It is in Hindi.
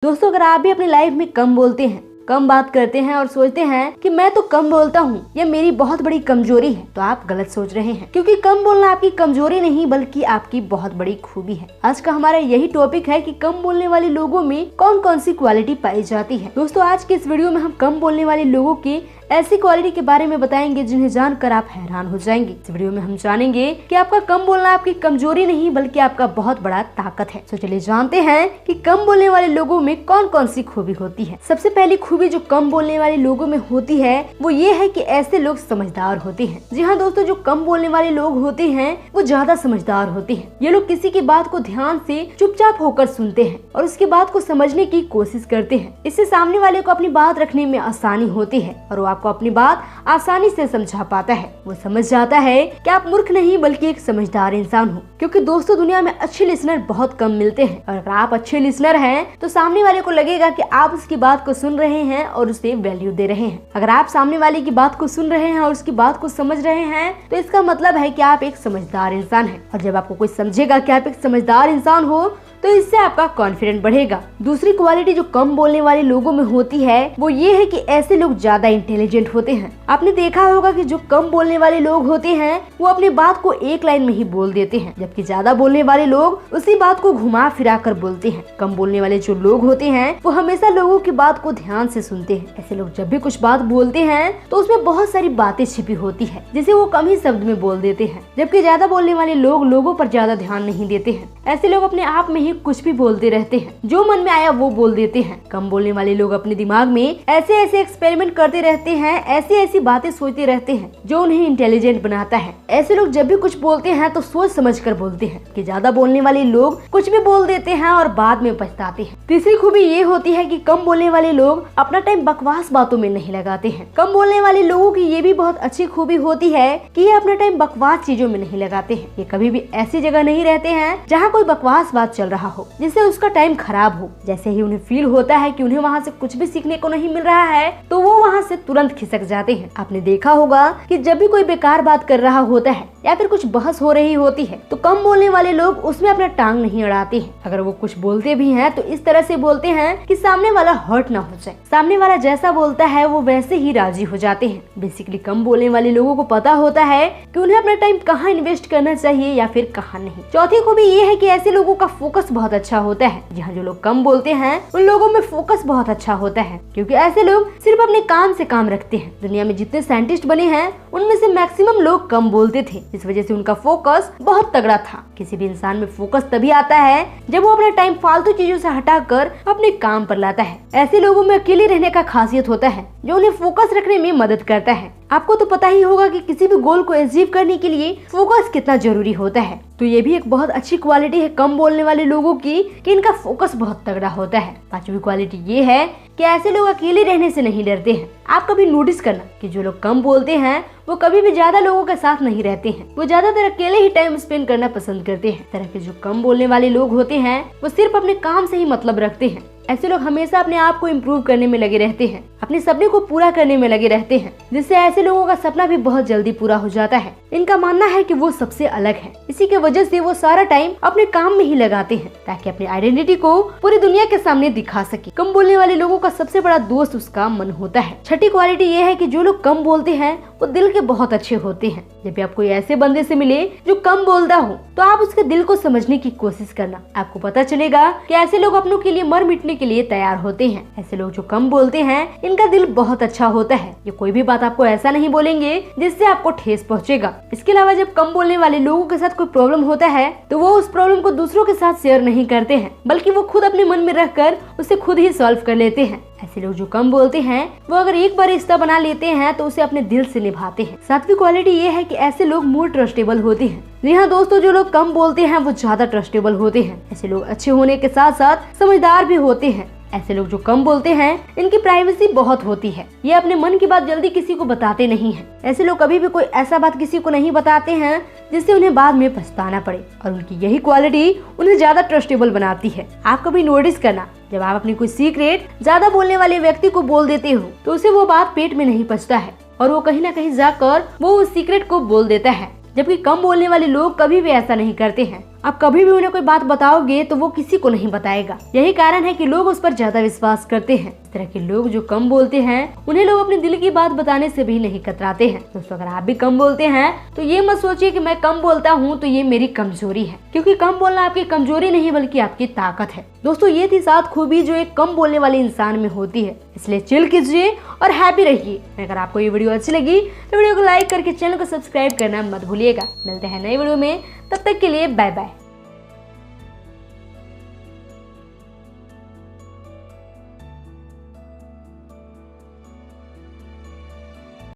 दोस्तों, अगर आप भी अपनी लाइफ में कम बोलते हैं, कम बात करते हैं और सोचते हैं कि मैं तो कम बोलता हूँ, यह मेरी बहुत बड़ी कमजोरी है, तो आप गलत सोच रहे हैं। क्योंकि कम बोलना आपकी कमजोरी नहीं बल्कि आपकी बहुत बड़ी खूबी है। आज का हमारा यही टॉपिक है कि कम बोलने वाले लोगों में कौन कौन सी क्वालिटी पाई जाती है। दोस्तों, आज के इस वीडियो में हम कम बोलने वाले लोगों की ऐसी क्वालिटी के बारे में बताएंगे जिन्हें जानकर आप हैरान हो जाएंगे। इस वीडियो में हम जानेंगे कि आपका कम बोलना आपकी कमजोरी नहीं बल्कि आपका बहुत बड़ा ताकत है। तो चलिए जानते हैं कि कम बोलने वाले लोगों में कौन कौन सी खूबी होती है। सबसे पहली खूबी जो कम बोलने वाले लोगों में होती है वो ये है कि ऐसे लोग समझदार होते हैं। जी हाँ दोस्तों, जो कम बोलने वाले लोग होते हैं वो ज्यादा समझदार होते हैं। ये लोग किसी की बात को ध्यान से चुपचाप होकर सुनते हैं और उसकी बात को समझने की कोशिश करते हैं। इससे सामने वाले को अपनी बात रखने में आसानी होती है और वो आपको अपनी बात आसानी से समझा पाता है। वो समझ जाता है कि आप मूर्ख नहीं बल्कि एक समझदार इंसान हो। क्योंकि दोस्तों, दुनिया में अच्छे लिसनर बहुत कम मिलते हैं और अगर आप अच्छे लिसनर हैं तो सामने वाले को लगेगा कि आप उसकी बात को सुन रहे हैं और उसे वैल्यू दे रहे हैं। अगर आप सामने वाले की बात को सुन रहे हैं और उसकी बात को समझ रहे हैं तो इसका मतलब है कि आप एक समझदार इंसान हैं। और जब आपको कोई समझेगा कि आप एक समझदार इंसान हो तो इससे आपका कॉन्फिडेंस बढ़ेगा। दूसरी क्वालिटी जो कम बोलने वाले लोगों में होती है वो ये है कि ऐसे लोग ज्यादा इंटेलिजेंट होते हैं। आपने देखा होगा कि जो कम बोलने वाले लोग होते हैं वो अपनी बात को एक लाइन में ही बोल देते हैं, जबकि ज्यादा बोलने वाले लोग उसी बात को घुमा फिरा कर बोलते हैं। कम बोलने वाले जो लोग होते हैं वो हमेशा लोगों की बात को ध्यान से सुनते हैं। ऐसे लोग जब भी कुछ बात बोलते हैं तो उसमें बहुत सारी बातें छिपी होती है जिसे वो कम ही शब्द में बोल देते हैं, जबकि ज्यादा बोलने वाले लोग लोगों पर ज्यादा ध्यान नहीं देते हैं। ऐसे लोग अपने आप में ही कुछ भी बोलते रहते हैं, जो मन में आया वो बोल देते हैं। कम बोलने वाले लोग अपने दिमाग में ऐसे ऐसे एक्सपेरिमेंट करते रहते हैं, ऐसी ऐसी बातें सोचते रहते हैं जो उन्हें इंटेलिजेंट बनाता है। ऐसे लोग जब भी कुछ बोलते हैं तो सोच समझ कर बोलते हैं कि ज्यादा बोलने वाले लोग कुछ भी बोल देते हैं और बाद में पछताते हैं। तीसरी खूबी ये होती है कि कम बोलने वाले लोग अपना टाइम बकवास बातों में नहीं लगाते हैं। कम बोलने वाले लोगों की ये भी बहुत अच्छी खूबी होती है कि ये अपना टाइम बकवास चीजों में नहीं लगाते हैं। ये कभी भी ऐसी जगह नहीं रहते हैं जहाँ कोई बकवास बात चल रहा हो जिससे उसका टाइम खराब हो। जैसे ही उन्हें फील होता है कि उन्हें वहाँ से कुछ भी सीखने को नहीं मिल रहा है तो वो वहाँ से तुरंत खिसक जाते हैं। आपने देखा होगा कि जब भी कोई बेकार बात कर रहा होता है या फिर कुछ बहस हो रही होती है तो कम बोलने वाले लोग उसमें अपना टांग नहीं अड़ाते हैं। अगर वो कुछ बोलते भी हैं तो इस तरह से बोलते हैं कि सामने वाला हर्ट ना हो जाए। सामने वाला जैसा बोलता है वो वैसे ही राजी हो जाते हैं। बेसिकली कम बोलने वाले लोगों को पता होता है कि उन्हें अपना टाइम कहाँ इन्वेस्ट करना चाहिए या फिर कहाँ नहीं। चौथी खूबी ये है कि ऐसे लोगों का फोकस बहुत अच्छा होता है। जहाँ जो लोग कम बोलते हैं उन लोगों में फोकस बहुत अच्छा होता है, क्योंकि ऐसे लोग सिर्फ अपने काम से काम रखते हैं। दुनिया में जितने साइंटिस्ट बने हैं उनमें से मैक्सिमम लोग कम बोलते थे, इस वजह से उनका फोकस बहुत तगड़ा था। किसी भी इंसान में फोकस तभी आता है जब वो अपना टाइम फालतू चीजों से हटाकर अपने काम पर लाता है। ऐसे लोगों में अकेले रहने का खासियत होता है जो उन्हें फोकस रखने में मदद करता है। आपको तो पता ही होगा कि किसी भी गोल को अचीव करने के लिए फोकस कितना जरूरी होता है। तो ये भी एक बहुत अच्छी क्वालिटी है कम बोलने वाले लोगों की कि इनका फोकस बहुत तगड़ा होता है। पांचवी क्वालिटी ये है कि ऐसे लोग अकेले रहने से नहीं डरते हैं। आप कभी नोटिस करना कि जो लोग कम बोलते हैं वो कभी भी ज्यादा लोगों के साथ नहीं रहते हैं। वो ज्यादातर अकेले ही टाइम स्पेंड करना पसंद करते हैं। तरह के जो कम बोलने वाले लोग होते हैं वो सिर्फ अपने काम से ही मतलब रखते हैं। ऐसे लोग हमेशा अपने आप को इम्प्रूव करने में लगे रहते हैं, अपने सपने को पूरा करने में लगे रहते हैं, जिससे ऐसे लोगों का सपना भी बहुत जल्दी पूरा हो जाता है। इनका मानना है कि वो सबसे अलग है, इसी के वजह से वो सारा टाइम अपने काम में ही लगाते हैं ताकि अपनी आइडेंटिटी को पूरी दुनिया के सामने दिखा सके। कम बोलने वाले लोगों का सबसे बड़ा दोस्त उसका मन होता है। छठी क्वालिटी ये है कि जो लोग कम बोलते हैं वो दिल के बहुत अच्छे होते हैं। जब भी आप कोई ऐसे बंदे से मिले जो कम बोलता हो तो आप उसके दिल को समझने की कोशिश करना। आपको पता चलेगा कि ऐसे लोग अपनों के लिए मर मिटने के लिए तैयार होते हैं। ऐसे लोग जो कम बोलते हैं इनका दिल बहुत अच्छा होता है। ये कोई भी बात आपको ऐसा नहीं बोलेंगे जिससे आपको ठेस पहुंचेगा। इसके अलावा जब कम बोलने वाले लोगों के साथ कोई प्रॉब्लम होता है तो वो उस प्रॉब्लम को दूसरों के साथ शेयर नहीं करते हैं, बल्कि वो खुद अपने मन में रखकर उसे खुद ही सॉल्व कर लेते हैं। ऐसे लोग जो कम बोलते हैं वो अगर एक बार रिश्ता बना लेते हैं तो उसे अपने दिल से निभाते हैं। सातवीं क्वालिटी ये है कि ऐसे लोग मोर ट्रस्टेबल होते हैं। जी हाँ दोस्तों, जो लोग कम बोलते हैं वो ज्यादा ट्रस्टेबल होते हैं। ऐसे लोग अच्छे होने के साथ साथ समझदार भी होते हैं। ऐसे लोग जो कम बोलते हैं इनकी प्राइवेसी बहुत होती है। ये अपने मन की बात जल्दी किसी को बताते नहीं हैं। ऐसे लोग कभी भी कोई ऐसा बात किसी को नहीं बताते हैं जिससे उन्हें बाद में पछताना पड़े, और उनकी यही क्वालिटी उन्हें ज्यादा ट्रस्टेबल बनाती है। आप कभी नोटिस करना, जब आप अपनी कोई सीक्रेट ज्यादा बोलने वाले व्यक्ति को बोल देते हो तो उसे वो बात पेट में नहीं पचता है और वो कहीं ना कहीं जाकर वो उस सीक्रेट को बोल देता है। जबकि कम बोलने वाले लोग कभी भी ऐसा नहीं करते हैं। आप कभी भी उन्हें कोई बात बताओगे तो वो किसी को नहीं बताएगा। यही कारण है कि लोग उस पर ज्यादा विश्वास करते हैं। इस तरह के लोग जो कम बोलते हैं उन्हें लोग अपने दिल की बात बताने से भी नहीं कतराते हैं। दोस्तों, अगर आप भी कम बोलते हैं तो ये मत सोचिए कि मैं कम बोलता हूँ तो ये मेरी कमजोरी है, क्योंकि कम बोलना आपकी कमजोरी नहीं बल्कि आपकी ताकत है। दोस्तों, ये थी 7 खूबी जो एक कम बोलने वाले इंसान में होती है। इसलिए चिल कीजिए और हैप्पी रहिए। अगर आपको ये वीडियो अच्छी लगी तो वीडियो को लाइक करके चैनल को सब्सक्राइब करना मत भूलिएगा। मिलते हैं नई वीडियो में, तब तक के लिए बाय बाय।